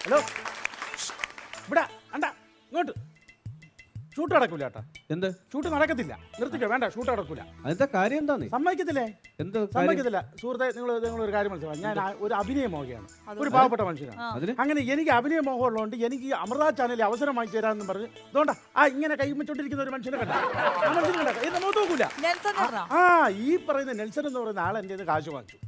Hello ഇവിടെ അണ്ട ഇങ്ങോട്ട് ഷൂട്ട് നടക്കൂല ചേട്ടാ. എന്ത് ഷൂട്ട് നടക്കത്തില്ല, നിർത്തിക്കോ, വേണ്ട, ഷൂട്ട് നടക്കൂല. അതിന്റെ കാര്യം എന്താ? സമ്മതിക്കത്തില്ലേ? എന്ത് സമ്മതിക്കത്തില്ല. സുഹൃത്തെ, നിങ്ങൾ ഒരു കാര്യം മനസ്സിലാവും, ഞാൻ ഒരു അഭിനയ മോഹയാണ്, ഒരു പാവപ്പെട്ട മനുഷ്യനാണ്. അങ്ങനെ എനിക്ക് അഭിനയ മോഹം ഉള്ളതുകൊണ്ട് എനിക്ക് അമൃത ചാനലിൽ അവസരം വാങ്ങിച്ചു തരാമെന്ന് പറഞ്ഞ് അതുകൊണ്ടാ ഇങ്ങനെ കൈമിച്ചോണ്ടിരിക്കുന്ന ഒരു മനുഷ്യനെ കണ്ട, ആ മനുഷ്യനെ കണ്ട എന്നെ മുഖത്ത് നോക്കൂല. ഈ പറയുന്ന നെൽസൺ എന്ന് പറയുന്ന ആൾ എൻ്റെ കാശ് വാങ്ങിച്ചു.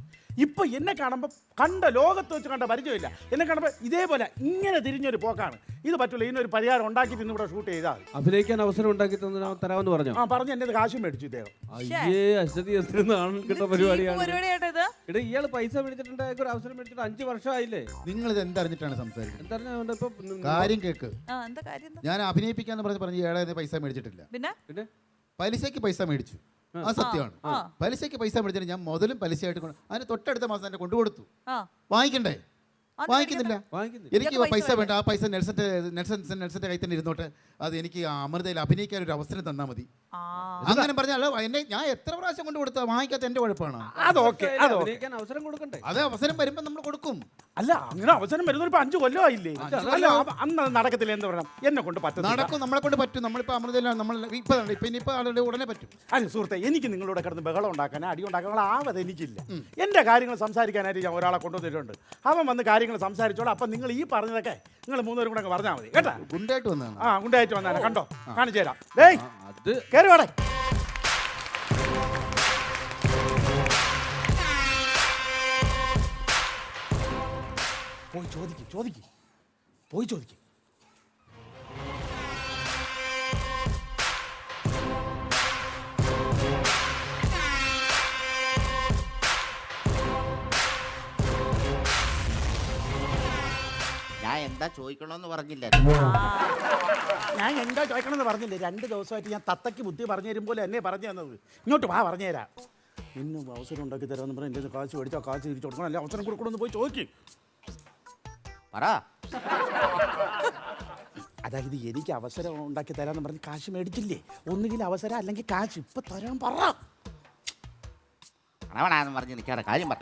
ഇപ്പൊ എന്നെ കാണുമ്പോൾ കണ്ട ലോകത്ത് വെച്ച് കണ്ട പരിചയമില്ല. എന്നെ കാണുമ്പോൾ ഇതേപോലെ ഇങ്ങനെ തിരിഞ്ഞൊരു പോക്കാണ്. ഇത് പറ്റൂല, ഇതിനൊരു പരിഹാരം ഉണ്ടാക്കിയിട്ട് ഇന്നിവിടെ ഷൂട്ട് ചെയ്താൽ അഭിനയിക്കാൻ അവസരം ഉണ്ടാക്കി തരാമെന്ന് പറഞ്ഞു. പറഞ്ഞു എന്റെ കാശും മേടിച്ചു ഇദ്ദേഹം. കിട്ടുന്ന പരിപാടിയാണ്. ഇയാള് പൈസ മേടിച്ചിട്ടുണ്ട്, ഒരു അവസരം മേടിച്ചിട്ട് 5 വർഷമായില്ലേ? നിങ്ങൾ ഇത് എന്തറിഞ്ഞിട്ടാണ് സംസാരിക്കുന്നത്? എന്തറിഞ്ഞ ഇപ്പൊ കാര്യം കേക്ക്. ഞാൻ അഭിനയിപ്പിക്കാന്ന് പറഞ്ഞ് ഏഴായിരം പൈസ മേടിച്ചിട്ടില്ല. പിന്നെ പലിശക്ക് പൈസ മേടിച്ചു, അത് സത്യമാണ്. പലിശക്ക് പൈസ മേടിച്ചിട്ട് ഞാൻ മുതലും പലിശയായിട്ട് അതിന് തൊട്ടടുത്ത മാസം തന്നെ കൊണ്ടുകൊടുത്തു. വാങ്ങിക്കണ്ടേ? വാങ്ങിക്കുന്നില്ല. എനിക്ക് പൈസ വേണ്ട, ആ പൈസ നെൽസന്റെ കയ്യിൽ തന്നെ ഇരുന്നോട്ടെ, അത് എനിക്ക് അമൃതയിൽ അഭിനയിക്കാൻ ഒരു അവസരം തന്നാൽ മതി. അങ്ങനെ പറഞ്ഞാൽ എന്നെ ഞാൻ എത്ര പ്രാവശ്യം കൊണ്ട് കൊടുത്താൽ വാങ്ങിക്കാത്ത എന്റെ കുഴപ്പമാണ്. അവസരം കൊടുക്കണ്ടേ? അത് അവസരം വരുമ്പോ നമ്മൾ കൊടുക്കും. അല്ല, അങ്ങനെ അവസരം വരുന്ന 5 കൊല്ലമായില്ലേ? അല്ല, അന്ന് നടക്കത്തില്ല എന്ന് പറയണം. എന്നെ കൊണ്ട് പറ്റും, നടക്കും, നമ്മളെ കൊണ്ട് പറ്റും. നമ്മളിപ്പോ അമൃതയിലാണ്, നമ്മൾ ഇപ്പൊ ഉടനെ പറ്റും. അല്ല സുഹൃത്തെ, എനിക്ക് നിങ്ങളോട് കിടന്ന് ബഹളം ഉണ്ടാക്കാനോ അടി ഉണ്ടാക്കാനുള്ള ആവത് എനിക്കില്ല. എന്റെ കാര്യങ്ങൾ സംസാരിക്കാനായിട്ട് ഞാൻ ഒരാളെ കൊണ്ടുവന്നിട്ടുണ്ട്. അവൻ വന്ന് കാര്യങ്ങൾ സംസാരിച്ചോളൂ. അപ്പൊ നിങ്ങൾ ഈ പറഞ്ഞതൊക്കെ നിങ്ങൾ 3 പേരും കൂടെ പറഞ്ഞാൽ മതി കേട്ടാ. ഗുണ്ടായിട്ട് വന്നതാണ്. ഗുണ്ടായിട്ട് വന്നാണ്, കണ്ടോ, കാണിച്ചു തരാം. ഡേയ് കേറി വാടേ. പോയി ചോദിക്ക്. ഞാൻ എന്താ ചോദിക്കണമെന്ന് പറഞ്ഞില്ല. ഞാൻ എന്താ ചോദിക്കണമെന്ന് പറഞ്ഞില്ലേ? 2 ദിവസമായിട്ട് ഞാൻ തത്തയ്ക്ക് ബുദ്ധി പറഞ്ഞു തരും പോലെ എന്നെ പറഞ്ഞു തന്നത്. ഇങ്ങോട്ട് വാ, പറഞ്ഞു തരാം. ഇന്നും അവസരം ഉണ്ടാക്കി തരാമെന്ന് പറഞ്ഞാൽ എൻ്റെ കാശ് മേടിച്ചാൽ കാശ് തിരിച്ചു കൊടുക്കണം, അല്ലെ അവസരം കൊടുക്കണമെന്ന് പോയി ചോദിക്കും. പറ. അതായത് എനിക്ക് അവസരം ഉണ്ടാക്കി തരാമെന്ന് പറഞ്ഞ് കാശ് മേടിച്ചില്ലേ? ഒന്നുകിൽ അവസരം അല്ലെങ്കിൽ കാശ്. ഇപ്പൊ തരാൻ പറ. പറഞ്ഞ് നിൽക്കാതെ കാര്യം പറ.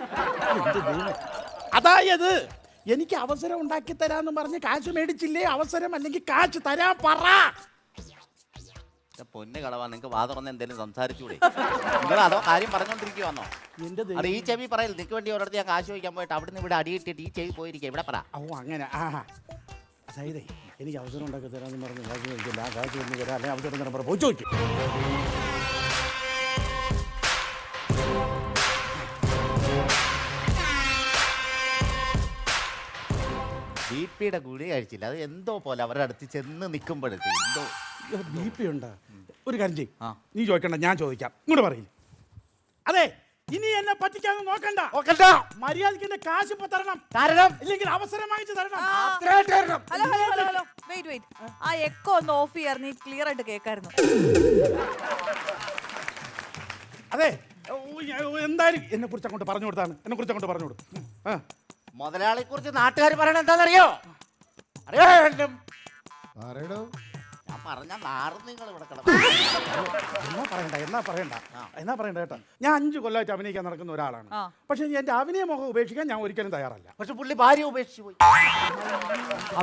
അതായത് എനിക്ക് അവസരം ഉണ്ടാക്കി തരാമെന്ന് പറഞ്ഞ് കാശ് മേടിച്ചില്ലേ? അവസരം അല്ലെങ്കിൽ കാശ് തരാൻ പറ. പൊന്ന് കളവാ, നിങ്ങൾക്ക് വാ തുറന്ന് എന്തെങ്കിലും സംസാരിച്ചൂടെ? നിങ്ങൾ അതോ കാര്യം പറഞ്ഞോണ്ടിരിക്കുവാന്നോ? അത് ഈ ചെവി പറയൽ. നിനക്ക് വേണ്ടി ഒരിടത്ത് ഞാൻ കാശ് ചോദിക്കാൻ പോയിട്ട് അവിടുന്ന് ഇവിടെ അടിയിട്ടിട്ട് ഈ ചെവി പോയിരിക്കുക. ഇവിടെ പറ. അങ്ങനെ അതായത് എനിക്ക് അവസരം ഉണ്ടാക്കി തരാമെന്ന് പറഞ്ഞ് കാശ് മേടിച്ചില്ല. ആ കാശ് ഒന്ന് തരാം, അല്ലെങ്കിൽ അവസരം തരാൻ പറ. പോയി ചോദിക്കും. ബിപിയുടെ ഗുളി കഴിച്ചില്ല, അത് എന്തോ പോലെ അവരുടെ അടുത്ത് ചെന്ന് നിൽക്കുമ്പോഴത്തെ എന്തോ BP ഉണ്ടാ. ഒരു കാര്യം ചെയ്യും, നീ ചോദിക്കണ്ട, ഞാൻ ചോദിക്കാം. ഇങ്ങോട്ട് പറയും. അതെ, ഇനി എന്നെ പറ്റിക്കാന്ന് നോക്കണ്ട. മര്യാദയ്ക്ക് എന്നെ കാശ് ഇപ്പൊ തരണം, കാരണം ഇല്ലെങ്കിൽ അവസരം വാങ്ങിച്ചു തരണം. ആ എക്കോ ഒന്ന് ഓഫ് ചെയ്യാറ്, നീ ക്ലിയർ ആയിട്ട് കേൾക്കായിരുന്നു. അതെ, എന്തായാലും എന്നെ കുറിച്ച് അങ്ങോട്ട് പറഞ്ഞു കൊടുത്താണ്. എന്നെ കുറിച്ച് അങ്ങോട്ട് പറഞ്ഞു കൊടുക്കും. മുതലാളിയെ കുറിച്ച് നാട്ടുകാർ പറയണ എന്താണെന്നറിയോ? പറയടോ. ഞാൻ പറഞ്ഞ നാറും നിങ്ങൾ ഇവിടെ എന്നാ പറയണ്ട കേട്ടോ. ഞാൻ 5 കൊല്ലമായിട്ട് അഭിനയിക്കാൻ നടക്കുന്ന ഒരാളാണ്. പക്ഷെ എന്റെ അഭിനയമോഹം ഉപേക്ഷിക്കാൻ ഞാൻ ഒരിക്കലും തയ്യാറല്ല. പക്ഷെ പുള്ളി ഭാര്യ ഉപേക്ഷിച്ചു പോയി.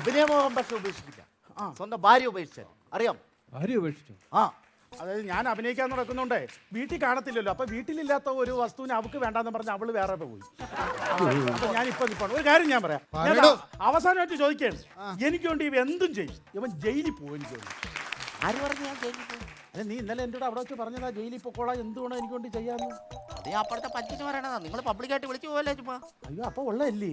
അഭിനയമോഹം പക്ഷെ ഉപേക്ഷിക്കില്ല, സ്വന്തം ഭാര്യ ഉപേക്ഷിച്ചു. അറിയാം? ഭാര്യ ഉപേക്ഷിച്ചു? അതായത് ഞാൻ അഭിനയിക്കാൻ നടക്കുന്നുണ്ടേ വീട്ടിൽ കാണത്തില്ലല്ലോ. അപ്പൊ വീട്ടിലില്ലാത്ത ഒരു വസ്തുവിനെ അവൾക്ക് വേണ്ടാന്ന് പറഞ്ഞ് അവള് വേറെ പോയി. അപ്പൊ ഞാനിപ്പോ ഒരു കാര്യം ഞാൻ പറയാം. അവസാനമായിട്ട് ചോദിക്കുകയാണ്, എനിക്ക് വേണ്ടി ഇവ എന്തും ചെയ്യും. ഇവൻ ജയിലിൽ പോകും. ആര് പറഞ്ഞു ഞാൻ ജയിലിൽ പോകും? അല്ല, നീ ഇന്നലെ എൻ്റെ കൂടെ അവിടെ വെച്ച് പറഞ്ഞതാ ജയിലിൽ പൊക്കോളാം, എന്തുകൊണ്ടോ എനിക്ക് വേണ്ടി ചെയ്യാമെന്ന്. അത് ഞാൻ അപ്പോഴത്തെ പറ്റിന് പറയണതാ. നിങ്ങൾ പബ്ലിക്കായിട്ട് വിളിച്ചു പോകല്ലേ ചുമ്മാ? അയ്യോ, അപ്പൊ ഉള്ളതല്ലേ?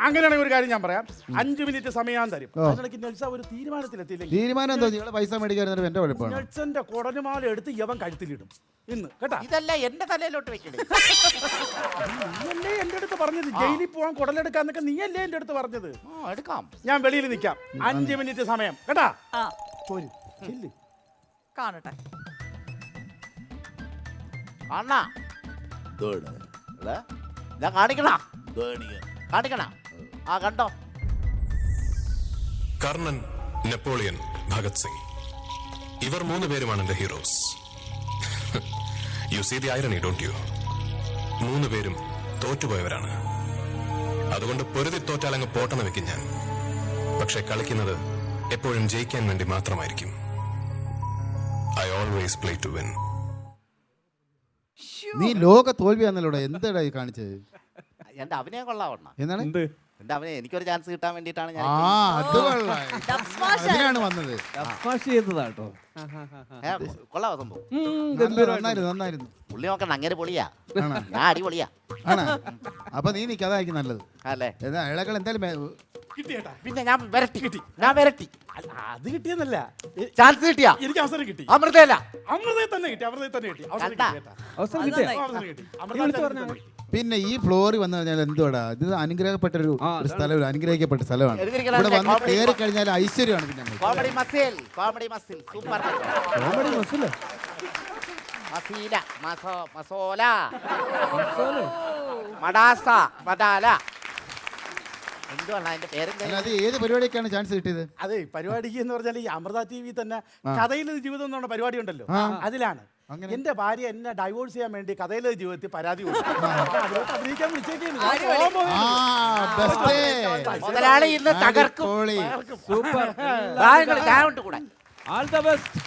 അങ്ങനെയാണെങ്കിൽ ഒരു കാര്യം ഞാൻ പറയാം. 5 മിനിറ്റ് സമയം തരും. അതിനിടയ്ക്ക് നെൽസ ഒരു തീരുമാനത്തിലെത്തിയില്ലെങ്കിൽ തീരുമാനം എന്തോ? നിങ്ങളെ പൈസ മേടിക്കാൻ എന്റെ കുഴപ്പമാണ്. നെൽസന്റെ കുടലുമാല എടുത്ത് യവൻ കഴുത്തിലിടും ഇന്ന്, കേട്ടാ. ഇതല്ല എന്റെ തലയിലോട്ട് വെക്കണേ. നീയല്ലേ എന്റെ അടുത്ത് പറഞ്ഞത് ജയിലിൽ പോവാൻ കുടലെടുക്കാന്നൊക്കെ? നീയല്ലേ എന്റെ അടുത്ത് പറഞ്ഞത്? എടുക്കാം, ഞാൻ വെളിയിൽ നിൽക്കാം. 5 മിനിറ്റ് സമയം, കേട്ടാ. കാണട്ടെ. കാണിക്കണ. കണ്ടോ? കർണൻ, നെപ്പോളിയൻ, ഭഗത് സിംഗ്, ഇവർ 3 പേരുമാണ് എന്റെ heroes. You see the irony, don't you? 3 പേരും തോറ്റുപോയവരാണ്. അതുകൊണ്ട് പൊരുതി തോറ്റാലങ്ങ് പോട്ടെന്ന് വെക്കും ഞാൻ. പക്ഷെ കളിക്കുന്നത് എപ്പോഴും ജയിക്കാൻ വേണ്ടി മാത്രമായിരിക്കും. I always play to win. നീ ലോക തോൽവിയാന്നല്ലോടാ, എന്താടാ ഈ കാണിച്ചത്? എന്റെ അഭിനയം കൊള്ളാവണ്ണ. എന്താണ് എന്റെ അഭിനയം എനിക്കൊരു ചാൻസ് കിട്ടാൻ വേണ്ടിയിട്ടാണ് ഞാൻ ആ അത് കൊള്ളാം. അതിനാണ് വന്നത്. ചെയ്തതാട്ടോ. കൊള്ളാവോ സംഭവം? നന്നായിരുന്നു. പുള്ളി നോക്കണ്ട, അങ്ങനെ പൊളിയാ. ആണോ? ഞാൻ അടിപൊളിയാ. ആണോ? അപ്പൊ നീ നിക്ക്, അതായിരിക്കും നല്ലത്. അല്ലേ? എന്നാ ഇളകൾ എന്തായാലും കിട്ടിയേട്ടാ. പിന്നെ ഞാൻ വരട്ടി. അത് കിട്ടിയെന്നല്ല, ചാൻസ് കിട്ടിയാ? എനിക്ക് അവസരം കിട്ടി. അമൃതയല്ല, അമൃതയെ തന്നെ കിട്ടി. അവസരം കണ്ടാ? കിട്ടി. അവസരം കിട്ടിയ അവസരം കിട്ടി. അമൃത ചാനലിൽ തന്നെ കിട്ടി. പിന്നെ ഈ ഫ്ലോറിൽ വന്നു കഴിഞ്ഞാൽ എന്തുവാടാ, ഇത് അനുഗ്രഹപ്പെട്ട ഒരു സ്ഥലം, ഒരു അനുഗ്രഹിക്കപ്പെട്ട സ്ഥലമാണ്. ഇവിടെ വന്ന് കയറി കഴിഞ്ഞാൽ ഐശ്വര്യമാണ്. പിന്നെ കോമഡി മസിൽ സൂപ്പർ മസീല മസോല മടാസ മടാല എന്തുവാണ് അതിന്റെ പേരെന്താ? അത് ഏത് പരിപാടിക്കാണ് ചാൻസ് കിട്ടിയത്? അതെ, പരിപാടിക്ക് എന്ന് പറഞ്ഞാൽ ഈ അമൃത TV തന്നെ കഥയിലെ ജീവിതം എന്നുള്ള പരിപാടി ഉണ്ടല്ലോ, അതിലാണ് എന്റെ ഭാര്യ എന്നെ ഡൈവോഴ്സ് ചെയ്യാൻ വേണ്ടി കഥയിലെ ജീവിതത്തിൽ പരാതി കൊടുത്തു. അതിലോട്ട് അഭിനയിക്കാൻ മുതലാളി ഇന്ന് തകർക്കും. സൂപ്പർ. കൂടെ ആൾ ദ ബെസ്റ്റ്.